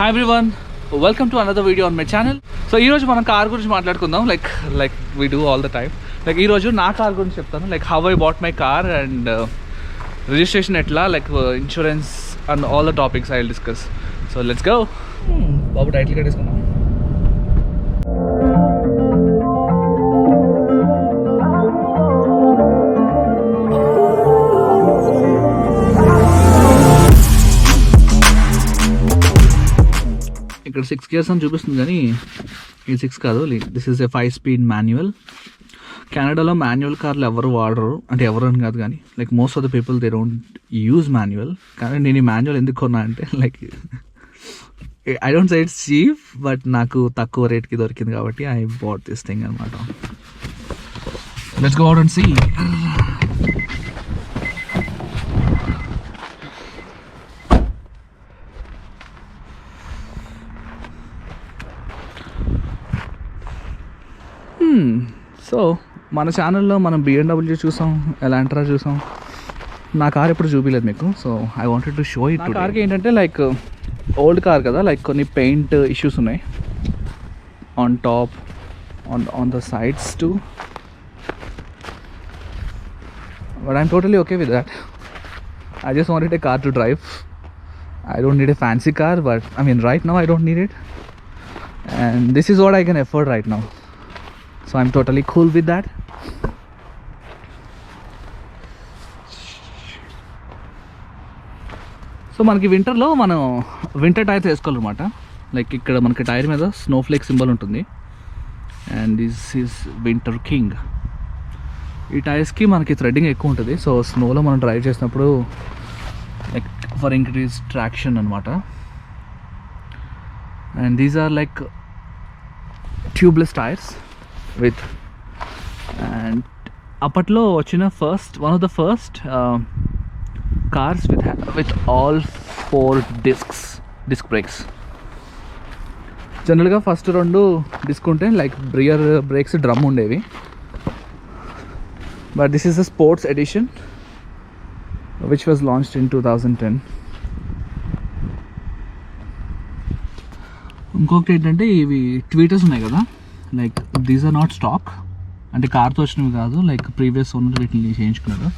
Hi everyone, welcome to another video on my channel. So ఈ రోజు మనం car గురించి మాట్లాడుకుందాం like we do all the time. Like ఈ రోజు నా కార్ గురించి చెప్తాను, like how I bought my car and registration ఎట్లా, like insurance and all the topics I'll discuss. So let's go. బాబు టైటిల్ కట్టేసుకున్నాం. ఇక్కడ 6 gears అని చూపిస్తుంది కానీ ఇది 6 కాదు, this is a 5-speed manual. కెనడాలో మాన్యువల్ కార్లు ఎవరు వాడరు, అంటే ఎవరు అని కాదు కానీ like most of the people they don't use manual. కానీ నేను ఈ మాన్యువల్ ఎందుకు కొన్నా అంటే like I don't say it's cheap, but నాకు తక్కువ రేట్కి దొరికింది కాబట్టి ఐ బాట్ దిస్ థింగ్ అనమాట. Let's go out and see. So మన ఛానల్లో మనం BMW చూసాం, ఎలాంట్రా చూసాం. నా కార్ ఎప్పుడు చూపించలేదు మీకు, so I wanted to show it. కార్కి ఏంటంటే లైక్ ఓల్డ్ కార్ కదా, లైక్ కొన్ని పెయింట్ ఇష్యూస్ ఉన్నాయి on top, on the sides to, but I'm totally okay with that. I just wanted a car to drive. I don't need a fancy car, but I mean right now I don't need it, and this is what I can afford right now. So I'm totally cool with that. So మనకి వింటర్లో మనం winter tyres వేసుకోవాలన్నమాట. Like ఇక్కడ మనకి tyre మీద Snowflake symbol ఉంటుంది, and this is winter king. ఈ టైర్స్కి మనకి థ్రెడ్డింగ్ ఎక్కువ ఉంటుంది, సో స్నోలో మనం డ్రైవ్ చేసినప్పుడు లైక్ ఫర్ ఇంక్రీజ్ ట్రాక్షన్ అనమాట. And these are like tubeless tyres with, and అప్పట్లో వచ్చిన one of the first cars with all 4 disc brakes. జనరల్గా ఫస్ట్ 2 డిస్క్ ఉంటే లైక్ రియర్ బ్రేక్స్ డ్రమ్ ఉండేవి, but this is the sports edition which was launched in 2010. ఇంకొకటి ఏంటంటే ఇవి tweeters ఉన్నాయి కదా, like these are not stock, అంటే కార్తో వచ్చినవి కాదు, లైక్ ప్రీవియస్ ఓనర్ వీటిని చేయించుకున్నారు.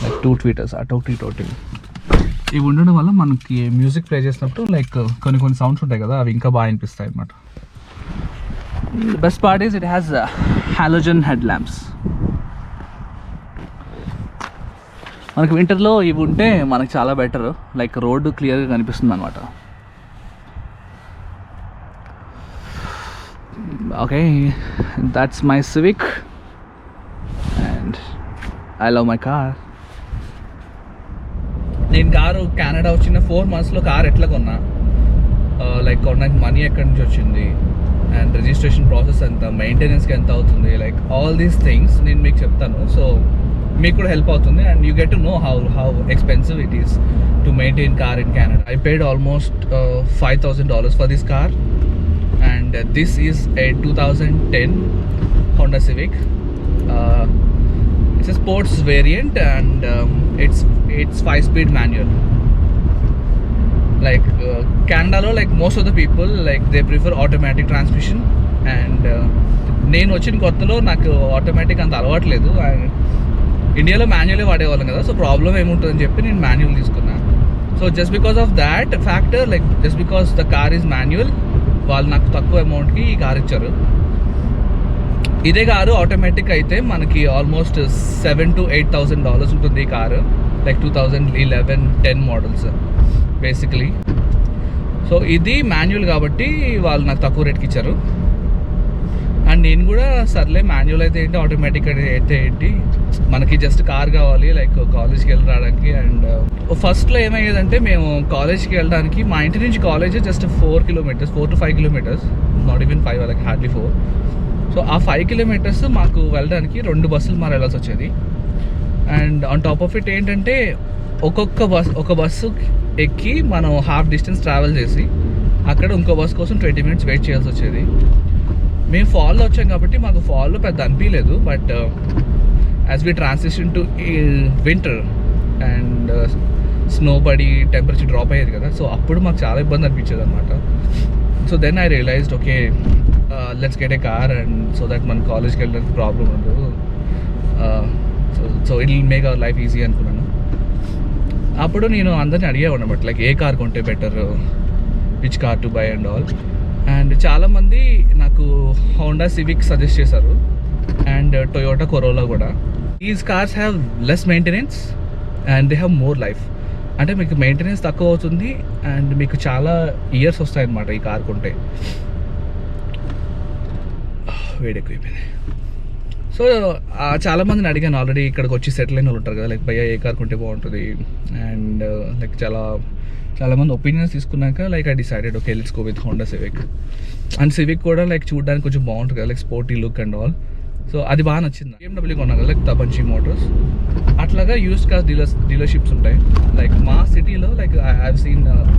లైక్ 2 ట్వీటర్స్ అటోటి ఇవి ఉండడం వల్ల మనకి మ్యూజిక్ ప్లే చేసినప్పుడు లైక్ కొన్ని సౌండ్స్ ఉంటాయి కదా, అవి ఇంకా బాగా అనిపిస్తాయి అన్నమాట. Best part is it has halogen head lamps. మనకి వింటర్లో ఇవి ఉంటే మనకి చాలా బెటర్, లైక్ రోడ్డు క్లియర్గా కనిపిస్తుంది అనమాట. Okay, that's my Civic and I love my car. నేను కారు కెనడా వచ్చిన 4 monthsలో కార్ ఎట్లా కొన్నా, లైక్ కొనడానికి మనీ ఎక్కడి నుంచి వచ్చింది, అండ్ రిజిస్ట్రేషన్ ప్రాసెస్ ఎంత, మెయింటెనెన్స్కి ఎంత అవుతుంది, లైక్ ఆల్ దీస్ థింగ్స్ నేను మీకు చెప్తాను. సో మీకు కూడా హెల్ప్ అవుతుంది, and you get to know how expensive it is to maintain car in Canada. I paid almost $5,000 for this car. And this is a 2010 Honda Civic. It's a sports variant, and it's 5-speed manual. Like Canada lo, like most of the people like they prefer automatic transmission, and నేను వచ్చిన కొత్తలో నాకు automatic అంత అలవాట్లేదు. ఇండియాలో మాన్యువలే వాడేవాళ్ళం కదా, so problem ఏముంటుందని చెప్పి నేను మాన్యువల్ తీసుకున్నాను. So just because of that factor, like just because the car is manual, వాళ్ళు నాకు తక్కువ అమౌంట్కి ఈ కార్ ఇచ్చారు. ఇదే కారు ఆటోమేటిక్ అయితే మనకి ఆల్మోస్ట్ $7,000 to $8,000 ఉంటుంది ఈ car, like 2011-10 models basically. So ఇది మాన్యువల్ కాబట్టి వాళ్ళు నాకు తక్కువ రేట్కి ఇచ్చారు, అండ్ నేను కూడా సర్లే మాన్యువల్ అయితే ఏంటి, ఆటోమేటిక్ అయితే ఏంటి, మనకి జస్ట్ కార్ కావాలి లైక్ కాలేజ్కి వెళ్ళి రావడానికి. అండ్ ఫస్ట్లో ఏమయ్యేదంటే మేము కాలేజ్కి వెళ్ళడానికి మా ఇంటి నుంచి college just 4 to 5 kilometers, not even 5, like hardly 4. So ఆ 5 kilometers మాకు వెళ్ళడానికి 2 బస్సులు మరి వెళ్ళాల్సి వచ్చేది. And on top of it ఏంటంటే ఒక బస్సు ఎక్కి మనం హాఫ్ డిస్టెన్స్ ట్రావెల్ చేసి అక్కడ ఇంకో బస్సు కోసం 20 minutes వెయిట్ చేయాల్సి వచ్చేది. మేము ఫాల్లో వచ్చాం కాబట్టి మాకు ఫాల్లో పెద్ద అనిపించలేదు, but as we transition to winter and snow పడి టెంపరేచర్ డ్రాప్ అయ్యేది కదా. సో అప్పుడు మాకు చాలా ఇబ్బంది అనిపించేది అనమాట. So then I realised okay let's get a car and so that మన కాలేజ్కి వెళ్ళడానికి ప్రాబ్లం ఉండదు. So it will make our life easy అనుకున్నాను. అప్పుడు నేను అందరిని అడిగేవాడు అనమాట, లైక్ ఏ కార్ కొంటే better, which car to buy and all. And చాలామంది నాకు హోండా సివిక్ సజెస్ట్ చేశారు అండ్ టొయోటా కొరోలా కూడా. These cars have less maintenance and they have more life. అంటే మీకు మెయింటెనెన్స్ తక్కువ అవుతుంది అండ్ మీకు చాలా ఇయర్స్ వస్తాయి అన్నమాట ఈ కార్ కొంటే. వేడెక్కువైపోయింది. సో చాలామందిని అడిగాను ఆల్రెడీ, ఇక్కడికి వచ్చి సెటిల్ అయిన వాళ్ళు ఉంటారు కదా, లైక్ భయ్యా ఏ కార్ కొంటే బాగుంటుంది అండ్ లైక్ చాలామంది ఒపీనియన్స్ తీసుకున్నాక like I decided okay let's go with Honda Civic. And Civic కూడా లైక్ చూడడానికి కొంచెం బాగుంటుంది కదా, like sporty look and all. So అది బాగా నచ్చింది. BMW కొన్నా కదా, లైక్ తపంచి మోటార్స్. అట్లాగా యూస్డ్ కార్ డీలర్షిప్స్ ఉంటాయి లైక్ మా సిటీలో. Like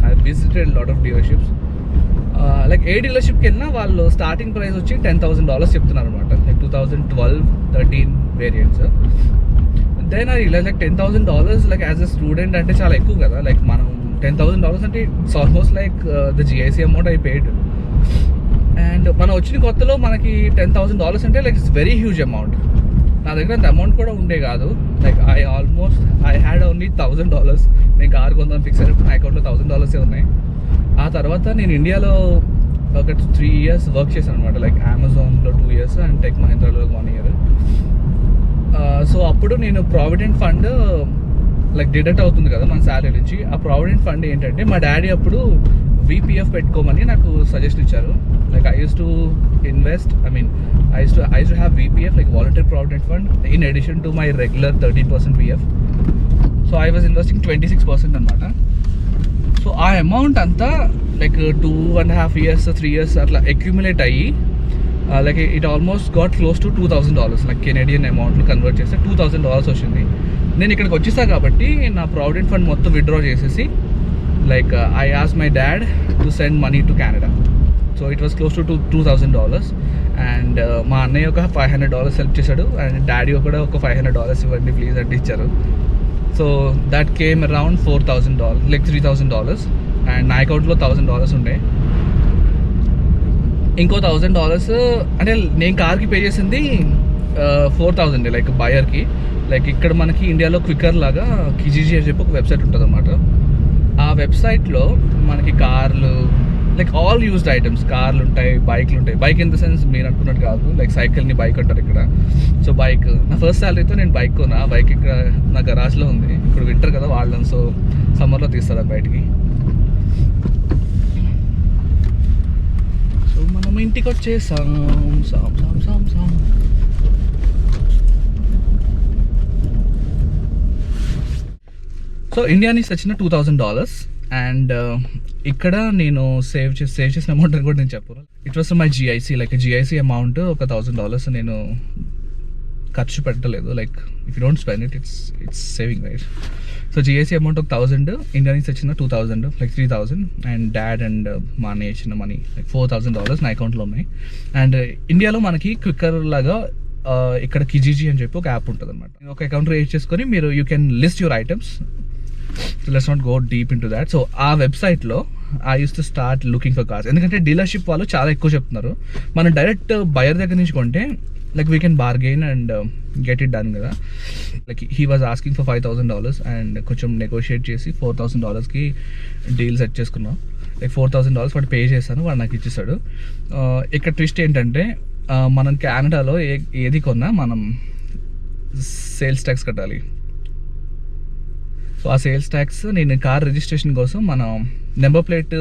I visited lot of dealerships. Like ఏ డీలర్షిప్కి వెళ్ళినా వాళ్ళు స్టార్టింగ్ ప్రైస్ వచ్చి $10,000 చెప్తున్నారు అనమాట, like 2012-13 variants. Then I realise like $10,000 like as a student అంటే చాలా ఎక్కువ కదా. లైక్ మనం $10,000 అంటే it's almost like the GIC amount I paid. And మనం వచ్చిన కొత్తలో మనకి $10,000 అంటే like it's very huge amount. నా దగ్గర అంత అమౌంట్ కూడా ఉండే కాదు. Like I had only $1,000. నేను కార్ కొందాం ఫిక్స్ అయినప్పుడు నా అకౌంట్లో $1,000 ఉన్నాయి. ఆ తర్వాత నేను ఇండియాలో ఒక 3 years వర్క్ చేశాను అనమాట, లైక్ అమెజాన్లో 2 years అండ్ టెక్ మహీంద్రాలో 1 year. సో అప్పుడు నేను ప్రావిడెంట్ ఫండ్ లైక్ డిడక్ట్ అవుతుంది కదా మన శాలరీ నుంచి. ఆ ప్రావిడెంట్ ఫండ్ ఏంటంటే మా డాడీ అప్పుడు VPF పెట్టుకోమని నాకు సజెషన్ ఇచ్చారు. Like I use to invest, I used to have VPF, like voluntary provident fund, in addition to my regular 30% PF. So I was investing 26% అనమాట. సో ఆ అమౌంట్ అంతా like 2.5 years 3 years అట్లా accumulate అయ్యి like it almost got close to $2,000. Like Canadian అమౌంట్లో convert చేస్తే $2,000 వచ్చింది. నేను ఇక్కడికి వచ్చేసా కాబట్టి నా ప్రావిడెంట్ ఫండ్ మొత్తం విత్డ్రా చేసేసి like I asked my dad to send money to Canada. So it was close to $2,000. And మా అన్నయ్య ఒక $500 హెల్ప్ చేశాడు అండ్ డాడీ కూడా ఒక $500 ఇవ్వండి ప్లీజ్ అంటే ఇచ్చారు. So that came around $4,000, like $3,000. And నా అకౌంట్లో $1,000 ఉండే. ఇంకో $1,000 అంటే నేను కార్కి పే చేసింది 4,000 లైక్ బయర్కి. లైక్ ఇక్కడ మనకి ఇండియాలో క్విక్కర్ లాగా కిజీజీ అని చెప్పి ఒక వెబ్సైట్ ఉంటుంది అన్నమాట. ఆ వెబ్సైట్లో మనకి కార్లు లైక్ ఆల్ యూజ్డ్ ఐటమ్స్, కార్లు ఉంటాయి, బైక్లు ఉంటాయి. బైక్ ఇన్ ద సెన్స్ మీరు అనుకున్నట్టు కాదు, లైక్ సైకిల్ని బైక్ అంటారు ఇక్కడ. సో బైక్ నా ఫస్ట్ శాలరీతో నేను బైక్ కొన్నా. బైక్ ఇక్కడ నా గరాజ్లో ఉంది. ఇప్పుడు వింటర్ కదా వాళ్ళని, సో సమ్మర్లో తీస్తుంది బయటికి. సో మనం ఇంటికి వచ్చేసాం. సో ఇండియా నుంచి వచ్చిన $2,000 అండ్ ఇక్కడ నేను సేవ్ చేసిన అమౌంట్ అని కూడా నేను చెప్పను. It was my GIC, like GIC amount ఒక $1,000 నేను ఖర్చు పెట్టలేదు. Like if you don't spend it's saving right. So GIC amount ఒక 1,000, ఇండియా నుంచి వచ్చిన 2,000, లైక్ 3,000. అండ్ డాడ్ అండ్ మా అన్నయ్య ఇచ్చిన మనీ లైక్ $4,000 నా అకౌంట్లో ఉన్నాయి. అండ్ ఇండియాలో మనకి క్విక్కర్ లాగా ఇక్కడ కిజీజీ అని చెప్పి ఒక యాప్ ఉంటుంది అనమాట. ఒక అకౌంట్ క్రియేట్ చేసుకొని మీరు you can list your items. So let's not go deep in to that. So ఆ వెబ్సైట్లో I use to start looking for cars. ఎందుకంటే డీలర్షిప్ వాళ్ళు చాలా ఎక్కువ చెప్తున్నారు. మనం డైరెక్ట్ బయర్ దగ్గర నుంచి కొంటే like we can bargain and get it done కదా. Like he was asking for $5,000 and కొంచెం నెగోషియేట్ చేసి $4,000కి డీల్ సెట్ చేసుకున్నాం. లైక్ $4,000 వాడు పే చేశాను, వాడు నాకు ఇచ్చేసాడు. ఇక్కడ ట్విస్ట్ ఏంటంటే మనం కెనడాలో ఏది కొన్నా మనం సేల్స్ ట్యాక్స్ కట్టాలి. సో ఆ సేల్స్ ట్యాక్స్ నేను కార్ రిజిస్ట్రేషన్ కోసం మనం నెంబర్ ప్లేట్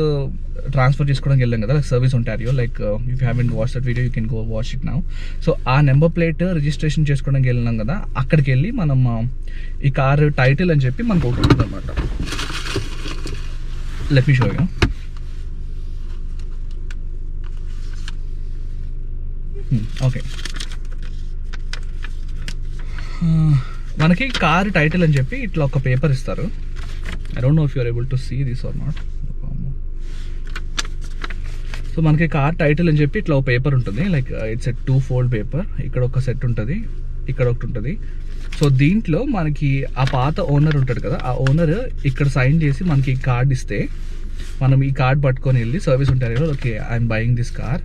ట్రాన్స్ఫర్ చేసుకోవడానికి వెళ్ళాం కదా, service Ontario. Like if you haven't watch that video you can go watch it now. So ఆ నెంబర్ ప్లేట్ రిజిస్ట్రేషన్ చేసుకోవడానికి వెళ్ళినాం కదా, అక్కడికి వెళ్ళి మనం ఈ కార్ టైటిల్ అని చెప్పి మనకు ఒకటి ఉంటుంది అనమాట. Let me show you. Okay, మనకి కార్ టైటిల్ అని చెప్పి ఇట్లా ఒక పేపర్ ఇస్తారు. I don't know if you're able to see this or not. So మనకి కార్ టైటిల్ అని చెప్పి ఇట్లా ఒక పేపర్ ఉంటుంది. Like it's a 2-fold paper. ఇక్కడ ఒక సెట్ ఉంటుంది ఇక్కడ ఒకటి ఉంటుంది. సో దీంట్లో మనకి ఆ పాత ఓనర్ ఉంటాడు కదా, ఆ ఓనర్ ఇక్కడ సైన్ చేసి మనకి కార్డ్ ఇస్తే మనం ఈ కార్డ్ పట్టుకొని వెళ్ళి సర్వీస్ ఉంటారు కదా, okay I'm buying this car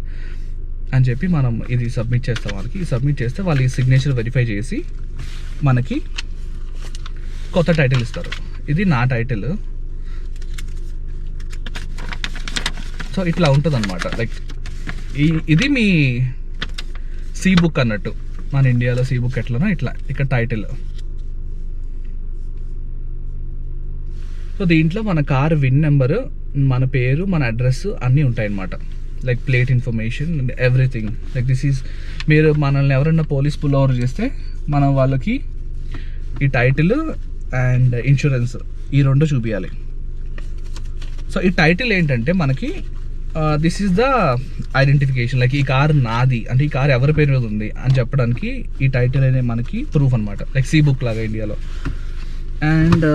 అని చెప్పి మనం ఇది సబ్మిట్ చేస్తాం వాళ్ళకి. సబ్మిట్ చేస్తే వాళ్ళు ఈ సిగ్నేచర్ వెరిఫై చేసి మనకి కొత్త టైటిల్ ఇస్తారు. ఇది నా టైటిల్. సో ఇట్లా ఉంటుంది అనమాట. లైక్ ఇది మీ సీ బుక్ అన్నట్టు, మన ఇండియాలో సీ బుక్ ఎట్లనో ఇట్లా ఇక్కడ టైటిల్. సో దీంట్లో మన కార్ విన్ నెంబరు, మన పేరు, మన అడ్రస్ అన్నీ ఉంటాయి అన్నమాట. Like plate information and everything. Like this is, మీరు మనల్ని ఎవరైనా పోలీస్ పుల్ ఓవర్ చేస్తే మనం వాళ్ళకి ఈ టైటిల్ అండ్ ఇన్సూరెన్స్ ఈ రెండు చూపించాలి. సో ఈ టైటిల్ ఏంటంటే మనకి this is the identification. Like ఈ కార్ నాది అంటే ఈ కార్ ఎవరి పేరు మీద ఉంది అని చెప్పడానికి ఈ టైటిల్ అనే మనకి ప్రూఫ్ అనమాట. లైక్ సీ బుక్ లాగా ఇండియాలో. And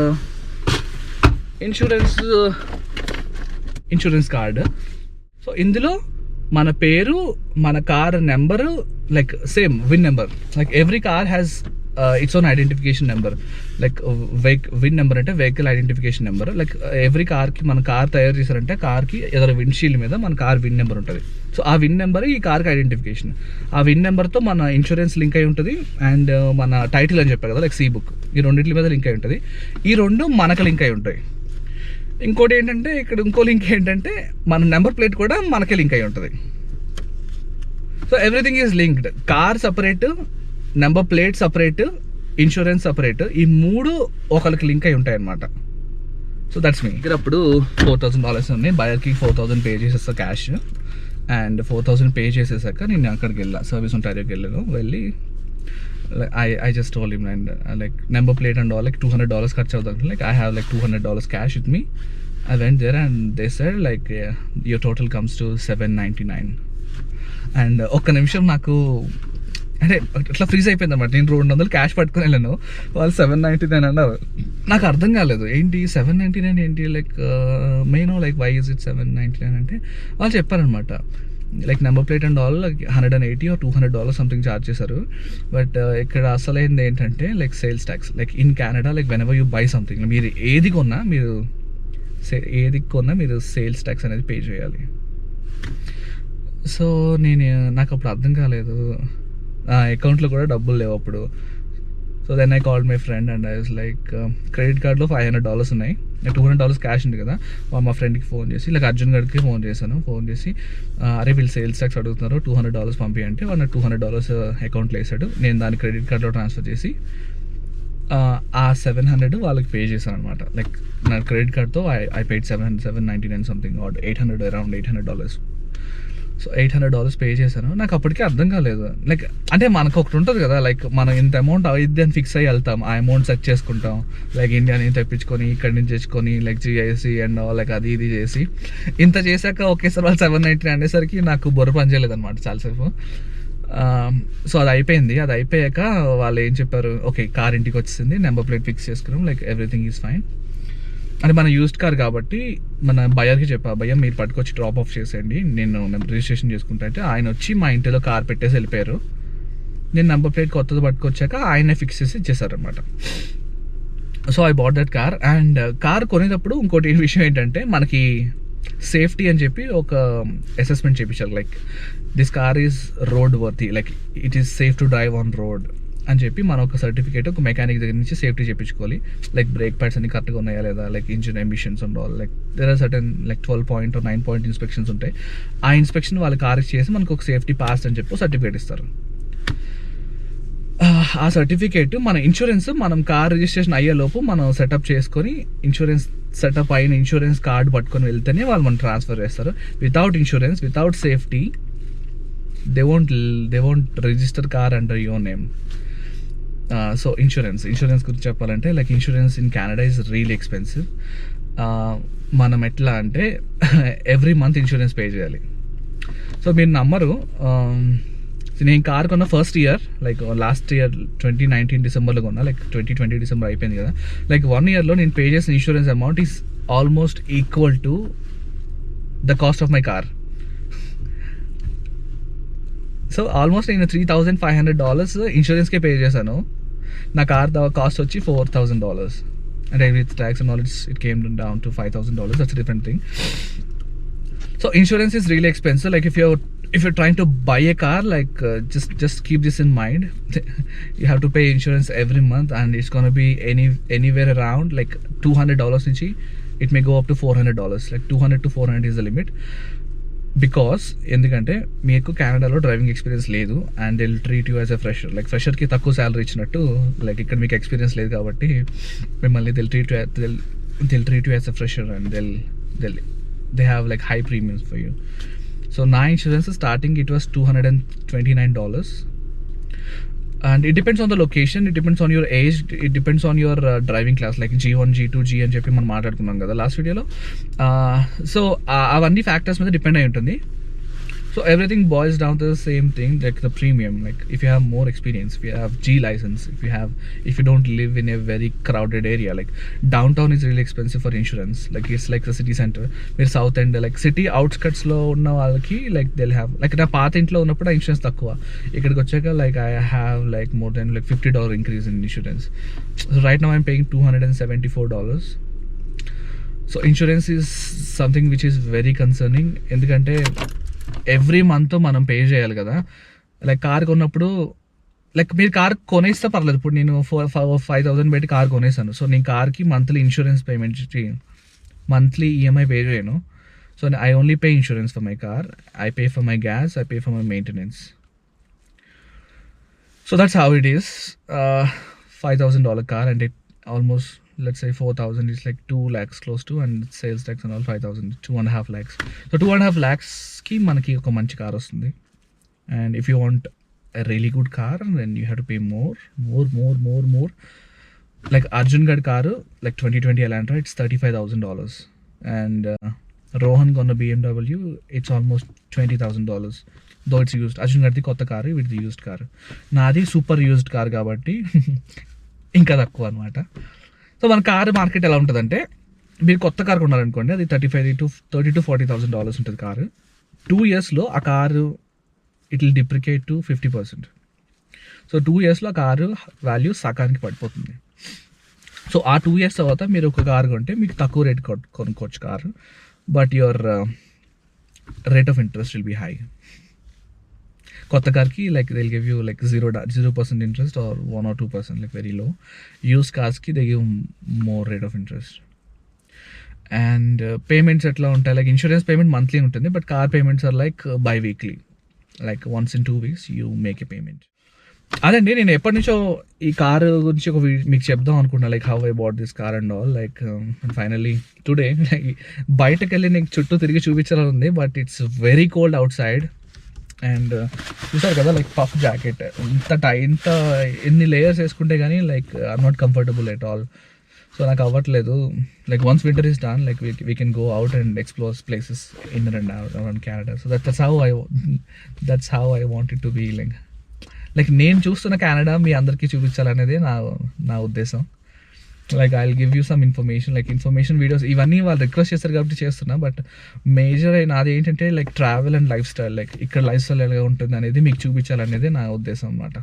insurance card. సో ఇందులో మన పేరు, మన car number, like same VIN number. Like every car has its own identification number. Like VIN number అంటే vehicle identification number. Like every కార్కి, మన కార్ తయారు చేశారంటే కార్కి ఎదురు విండ్షీల్డ్ మీద మన కార్ విన్ నెంబర్ ఉంటుంది. సో ఆ విన్ నెంబర్ ఈ కార్కి ఐడెంటిఫికేషన్. ఆ విన్ నెంబర్తో మన ఇన్సూరెన్స్ లింక్ అయి ఉంటుంది అండ్ మన టైటిల్ అని చెప్పారు కదా, లైక్ సీ బుక్, ఈ రెండింటి మీద లింక్ అయి ఉంటుంది. ఈ రెండు మనకు లింక్ అయి ఉంటాయి. ఇంకోటి ఏంటంటే ఇక్కడ ఇంకో లింక్ ఏంటంటే మన నెంబర్ ప్లేట్ కూడా మనకే లింక్ అయి ఉంటుంది. So everything is linked. Car separate, number plate separate, insurance separate. ఈ మూడు ఒకరికి లింక్ అయి ఉంటాయి అన్నమాట. So that's me. ఇక్కడ అప్పుడు $4,000 ఉన్నాయి. బయర్కి 4,000 పే చేసేస్తా క్యాష్. అండ్ 4,000 పే చేసేసాక నేను అక్కడికి వెళ్ళా, సర్వీస్ ఉంటారికి వెళ్ళి I just told him, and like number plate and all, like $200 ఖర్చు అవుతుంది. Like I have like $200 cash with me. I went there and they said like your total comes to $799. And ఒక్క నిమిషం నాకు అంటే అట్లా freeze అయిపోయింది అనమాట. నేను $200 క్యాష్ పట్టుకుని వెళ్ళాను, వాళ్ళు $799 అన్నారు. నాకు అర్థం కాలేదు, ఏంటి $799 ఏంటి, like man like why is it $799 అంటే వాళ్ళు చెప్పారనమాట. Like number plate and all like $180 or $200 something charge చేశారు. బట్ ఇక్కడ అసలైంది ఏంటంటే like sales tax. Like in Canada like whenever you buy something, మీరు ఏది కొన్నా మీరు సేల్స్ ట్యాక్స్ అనేది పే చేయాలి. సో నాకు అప్పుడు అర్థం కాలేదు, అకౌంట్లో కూడా డబ్బులు లేవు అప్పుడు. So then I called my friend and I was like credit కార్డ్లో $500 ఉన్నాయి, నాకు $200 క్యాష్ ఉంది కదా. మా ఫ్రెండ్కి ఫోన్ చేసి, లైక్ అర్జున్ గడికి ఫోన్ చేసి అరే వీళ్ళు సేల్స్ ట్యాక్స్ అడుగుతున్నారు, $200 పంపి అంటే వాడు నాకు $200 అకౌంట్లో వేసాడు. నేను దాన్ని క్రెడిట్ కార్డ్లో ట్రాన్స్ఫర్ చేసి ఆ 700 వాళ్ళకి పే చేశాను అనమాట. లైక్ నా క్రెడిట్ కార్డ్తో I paid $799 something, $800, around $800. So $800 pay చేశాను. నాకు అప్పటికే అర్థం కాలేదు. లైక్ అంటే మనకు ఒకటి ఉంటుంది కదా, లైక్ మనం ఇంత అమౌంట్ అవుద్ది అని ఫిక్స్ అయ్యి వెళ్తాం, ఆ అమౌంట్ సెట్ చేసుకుంటాం. లైక్ ఇండియా నుంచి తెప్పించుకొని ఇక్కడి నుంచి తెచ్చుకొని లైక్ GST అండ్ లైక్ అది ఇది చేసి ఇంత చేశాక ఒకేసారి వాళ్ళు $799 అనేసరికి నాకు బుర్ర పని చేయలేదు అనమాట చాలాసేపు. సో అది అయిపోయింది. అది అయిపోయాక వాళ్ళు ఏం చెప్పారు, ఓకే కార్ ఇంటికి వచ్చింది, నెంబర్ ప్లేట్ ఫిక్స్ చేసుకున్నాం, లైక్ ఎవ్రీథింగ్ ఈజ్ ఫైన్. అంటే మన యూస్డ్ కార్ కాబట్టి మన బయర్కి చెప్పా, భయ్య మీరు పట్టుకొచ్చి డ్రాప్ ఆఫ్ చేసేయండి, నేను రిజిస్ట్రేషన్ చేసుకుంటా అంటే ఆయన వచ్చి మా ఇంటిలో కార్ పెట్టేసి వెళ్ళిపోయారు. నేను నెంబర్ ప్లేట్ కొత్తది పట్టుకొచ్చాక ఆయనే ఫిక్స్ చేసి ఇచ్చేసారనమాట. So I bought that car. And car కొనేటప్పుడు ఇంకోటి విషయం ఏంటంటే మనకి సేఫ్టీ అని చెప్పి ఒక అసెస్మెంట్ చేయించారు. Like this car is road worthy, like it is safe to drive on road అని చెప్పి మనం ఒక సర్టిఫికేట్ ఒక మెకానిక్ దగ్గర నుంచి సేఫ్టీ చేయించుకోవాలి. లైక్ బ్రేక్ ప్యాడ్స్ అన్ని కరెక్ట్గా ఉన్నాయా లేదా, like engine emissions and all, like there are certain like 12 point or 9 point inspections ఉంటాయి. ఆ ఇన్స్పెక్షన్ వాళ్ళు కార్ చేసి మనకు ఒక సేఫ్టీ పాస్ అని చెప్పి సర్టిఫికేట్ ఇస్తారు. ఆ సర్టిఫికేట్ మన ఇన్సూరెన్స్, మనం కార్ రిజిస్ట్రేషన్ అయ్యేలోపు మనం సెటప్ చేసుకొని ఇన్సూరెన్స్ సెటప్ అయిన ఇన్సూరెన్స్ కార్డు పట్టుకొని వెళ్తేనే వాళ్ళు మనం ట్రాన్స్ఫర్ చేస్తారు. Without insurance, without safety they won't register car under your name. So insurance గురించి చెప్పాలంటే like insurance in Canada is really expensive. మనం ఎట్లా అంటే ఎవ్రీ మంత్ ఇన్సూరెన్స్ పే చేయాలి. సో మీరు నమ్మరు, నేను కార్ కొన్న first year, like last year 2019 డిసెంబర్లో కొన్నా, లైక్ 2020 డిసెంబర్ అయిపోయింది కదా. లైక్ 1 yearలో నేను పే చేసిన insurance amount is almost equal to the cost of my car. So almost నేను $3,500 ఇన్సూరెన్స్కే పే చేశాను. నా కార్ కాస్ట్ వచ్చి $4,000 అంటే with tax and all it came down to $5,000. That's different thing. So insurance is really expensive. Like if you're trying to buy a car, like just keep this in mind. You have to pay insurance every month, and it's going to be anywhere around like $200 nunchi it may go up to $400. Like 200 to 400 is the limit, because ఎందుకంటే మీకు కెనడాలో driving experience లేదు and they'll treat you as a fresher. Like ఫ్రెషర్కి తక్కువ salary ఇచ్చినట్టు, like ఇక్కడ మీకు experience లేదు కాబట్టి మిమ్మల్ని they'll treat you as a fresher and they have like high premiums for you. So నా insurance starting it was $229, and it depends on the location, it depends on your age, it depends on your driving class, like G1, G2, G అని చెప్పి మనం మాట్లాడుకున్నాం కదా last వీడియోలో. So అవన్నీ factors మీద depend అయి ఉంటుంది. So everything boils down to the same thing, like the premium. Like if you have more experience, if you have G license, if you don't live in a very crowded area, like downtown is really expensive for insurance. Like it's like the city center. We're south end, like city outskirts lo unna valaki, like they'll have like na path intlo unnappudu insurance takkuva. Ikkadiki vachaka like I have like more than like $50 increase in insurance. So right now I'm paying $274. So insurance is something which is very concerning, ఎందుకంటే every month మనం pay చేయాలి కదా. Like car కొన్నప్పుడు, like మీరు car కొనేస్తే పర్లేదు. ఇప్పుడు నేను 5,000 పెట్టి కార్ కొనేసాను. సో నేను కార్కి monthly insurance payment monthly EMI pay చేయను. So I only pay insurance for my car. I pay for my gas, I pay for my maintenance. So that's how it is. $5,000 car and it almost, let's say 4,000 is like 2 lakhs close to, and sales tax and all 5,000, 2.5 lakhs. So 2.5 lakhs ki manaki oka manchi car ostundi. And if you want a really good car, then you have to pay more. Like Arjun gad car, like 2020 Elantra, it's $35,000. And Rohan gonna BMW, it's almost $20,000. Though it's used. Arjun gadi kotta car with the used car. Nadi super used car kabatti ఇంకా తక్కువ అనమాట. So మన car market ఎలా ఉంటుందంటే, మీరు కొత్త car కొన్నారనుకోండి, అది $30,000 to $40,000 ఉంటుంది కారు. 2 yearsలో ఆ car it will depreciate to 50%. So 2 yearsలో ఆ కారు వాల్యూ సగానికి పడిపోతుంది. సో ఆ 2 years తర్వాత మీరు ఒక కారు కొంటే మీకు తక్కువ రేట్ కొనుక్కోవచ్చు car, but your rate of interest will be high. కొత్త కార్కి like they will give you like 0% interest or 1 or 2%, like very low. Used కార్స్కి they give more rate of interest. And payments ఎట్లా ఉంటాయి, like insurance payment monthly ఉంటుంది, but car payments are like biweekly, like once in 2 weeks you make a payment. అదండి, నేను ఎప్పటి నుంచో ఈ car గురించి ఒక మీకు చెప్దాం అనుకున్నా, like how I bought this car and all. Like finally today like బయటకు వెళ్ళి నీకు చుట్టూ తిరిగి చూపించాలని ఉంది, but it's very cold out side. And చూసారు కదా, లైక్ పఫ్ జాకెట్ ఇంత ఎన్ని లేయర్స్ వేసుకుంటే కానీ like I'm not comfortable at all. So నాకు అవ్వట్లేదు. Like once winter is done, like we can go out and explore places in and around Canada. So that's how I want it to be. Like నేను చూస్తున్న Canada మీ అందరికీ చూపించాలనేది నా ఉద్దేశం. Like I will give you some information, like information videos ఇవన్నీ వాళ్ళు request చేస్తారు కాబట్టి చేస్తున్నా. బట్ మేజర్ నాది ఏంటంటే like travel and life style, like ఇక్కడ లైఫ్ స్టైల్ ఎలా ఉంటుంది అనేది మీకు చూపించాలనేది నా ఉద్దేశం అనమాట.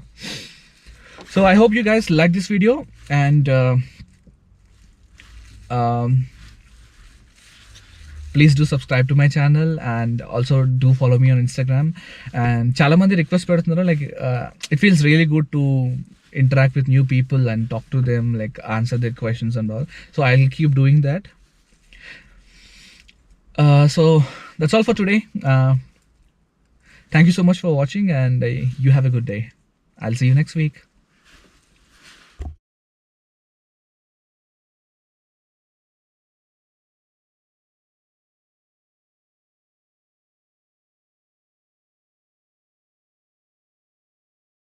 So I hope you guys like this video and please do subscribe to my channel and also do follow me on Instagram. And చాలా మంది రిక్వెస్ట్ పెడుతున్నారు, like it feels really good to interact with new people and talk to them, like answer their questions and all. So I'll keep doing that. So that's all for today. Thank you so much for watching, and you have a good day. I'll see you next week.